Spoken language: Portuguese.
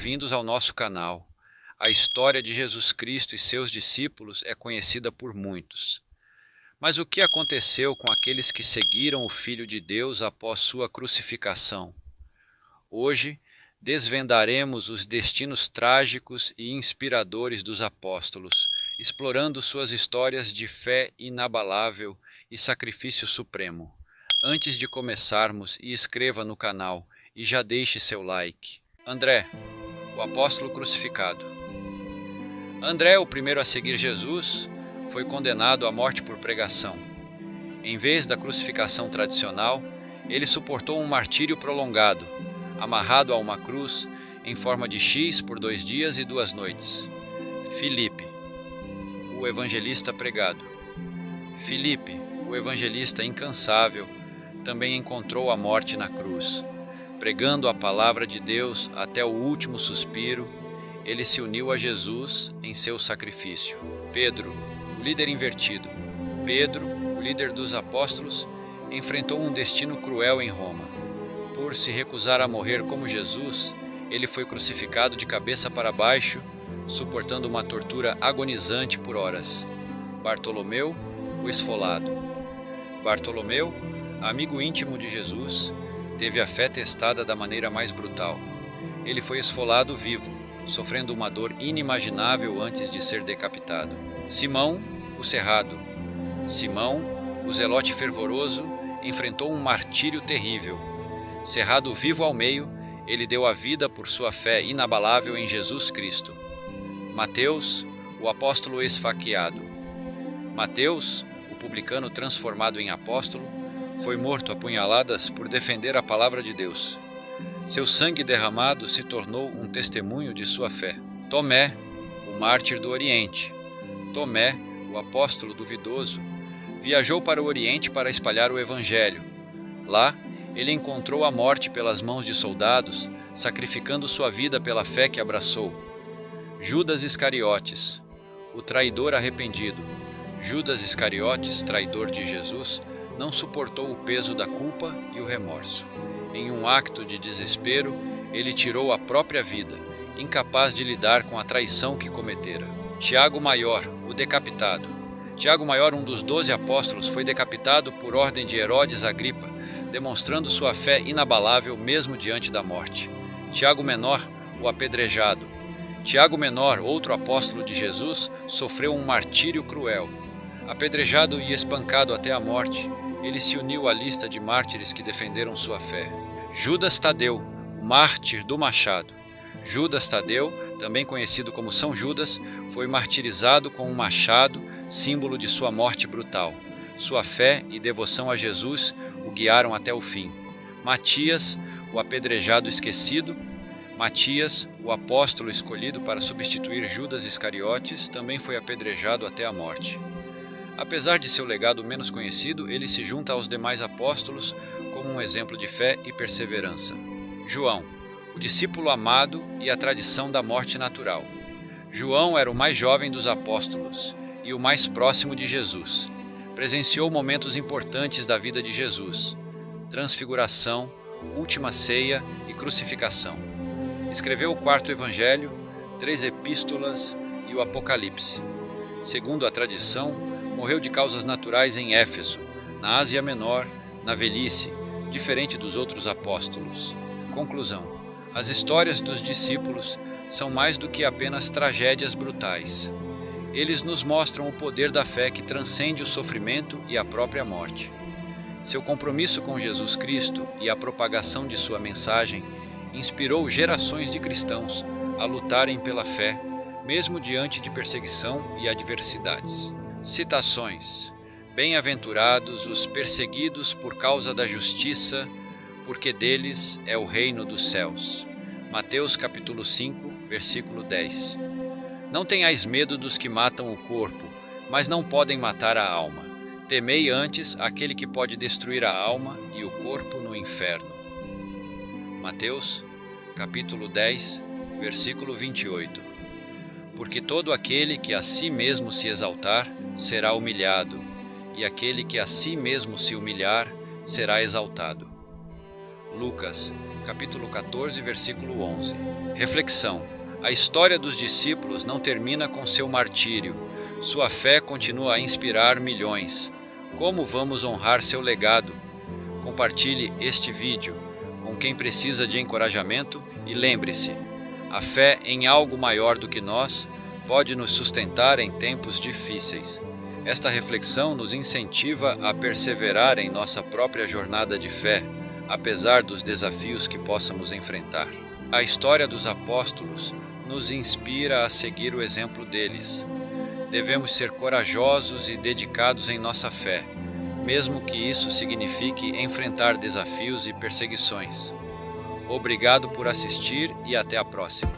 bem-vindos ao nosso canal. A história de Jesus Cristo e seus discípulos é conhecida por muitos. Mas o que aconteceu com aqueles que seguiram o Filho de Deus após sua crucificação? Hoje, desvendaremos os destinos trágicos e inspiradores dos apóstolos, explorando suas histórias de fé inabalável e sacrifício supremo. Antes de começarmos, inscreva no canal e já deixe seu like. André, o apóstolo crucificado. André, o primeiro a seguir Jesus, foi condenado à morte por pregação. Em vez da crucificação tradicional, ele suportou um martírio prolongado, amarrado a uma cruz em forma de X por 2 dias e 2 noites. Filipe, o evangelista pregado. Filipe, o evangelista incansável, também encontrou a morte na cruz. Pregando a palavra de Deus até o último suspiro, ele se uniu a Jesus em seu sacrifício. Pedro, o líder invertido. Pedro, o líder dos apóstolos, enfrentou um destino cruel em Roma. Por se recusar a morrer como Jesus, ele foi crucificado de cabeça para baixo, suportando uma tortura agonizante por horas. Bartolomeu, o esfolado. Bartolomeu, amigo íntimo de Jesus, teve a fé testada da maneira mais brutal. Ele foi esfolado vivo, sofrendo uma dor inimaginável antes de ser decapitado. Simão, o cerrado. Simão, o zelote fervoroso, enfrentou um martírio terrível. Cerrado vivo ao meio, ele deu a vida por sua fé inabalável em Jesus Cristo. Mateus, o apóstolo esfaqueado. Mateus, o publicano transformado em apóstolo, foi morto a punhaladas por defender a palavra de Deus. Seu sangue derramado se tornou um testemunho de sua fé. Tomé, o mártir do Oriente. Tomé, o apóstolo duvidoso, viajou para o Oriente para espalhar o Evangelho. Lá, ele encontrou a morte pelas mãos de soldados, sacrificando sua vida pela fé que abraçou. Judas Iscariotes, o traidor arrependido. Judas Iscariotes, traidor de Jesus, não suportou o peso da culpa e o remorso. Em um acto de desespero, ele tirou a própria vida, incapaz de lidar com a traição que cometera. Tiago Maior, o decapitado. Tiago Maior, um dos 12 apóstolos, foi decapitado por ordem de Herodes Agripa, demonstrando sua fé inabalável mesmo diante da morte. Tiago Menor, o apedrejado. Tiago Menor, outro apóstolo de Jesus, sofreu um martírio cruel. Apedrejado e espancado até a morte, ele se uniu à lista de mártires que defenderam sua fé. Judas Tadeu, o mártir do machado. Judas Tadeu, também conhecido como São Judas, foi martirizado com um machado, símbolo de sua morte brutal. Sua fé e devoção a Jesus o guiaram até o fim. Matias, o apedrejado esquecido. Matias, o apóstolo escolhido para substituir Judas Iscariotes, também foi apedrejado até a morte. Apesar de seu legado menos conhecido, ele se junta aos demais apóstolos como um exemplo de fé e perseverança. João, o discípulo amado e a tradição da morte natural. João era o mais jovem dos apóstolos e o mais próximo de Jesus. Presenciou momentos importantes da vida de Jesus: transfiguração, última ceia e crucificação. Escreveu o 4º Evangelho, 3 epístolas e o Apocalipse. Segundo a tradição, morreu de causas naturais em Éfeso, na Ásia Menor, na velhice, diferente dos outros apóstolos. Conclusão: as histórias dos discípulos são mais do que apenas tragédias brutais. Eles nos mostram o poder da fé que transcende o sofrimento e a própria morte. Seu compromisso com Jesus Cristo e a propagação de sua mensagem inspirou gerações de cristãos a lutarem pela fé, mesmo diante de perseguição e adversidades. Citações: Bem-aventurados os perseguidos por causa da justiça, porque deles é o reino dos céus. Mateus capítulo 5, versículo 10. Não tenhais medo dos que matam o corpo, mas não podem matar a alma. Temei antes aquele que pode destruir a alma e o corpo no inferno. Mateus capítulo 10, versículo 28. Porque todo aquele que a si mesmo se exaltar, será humilhado, e aquele que a si mesmo se humilhar, será exaltado. Lucas, capítulo 14, versículo 11. Reflexão: a história dos discípulos não termina com seu martírio. Sua fé continua a inspirar milhões. Como vamos honrar seu legado? Compartilhe este vídeo com quem precisa de encorajamento e lembre-se, a fé em algo maior do que nós pode nos sustentar em tempos difíceis. Esta reflexão nos incentiva a perseverar em nossa própria jornada de fé, apesar dos desafios que possamos enfrentar. A história dos apóstolos nos inspira a seguir o exemplo deles. Devemos ser corajosos e dedicados em nossa fé, mesmo que isso signifique enfrentar desafios e perseguições. Obrigado por assistir e até a próxima.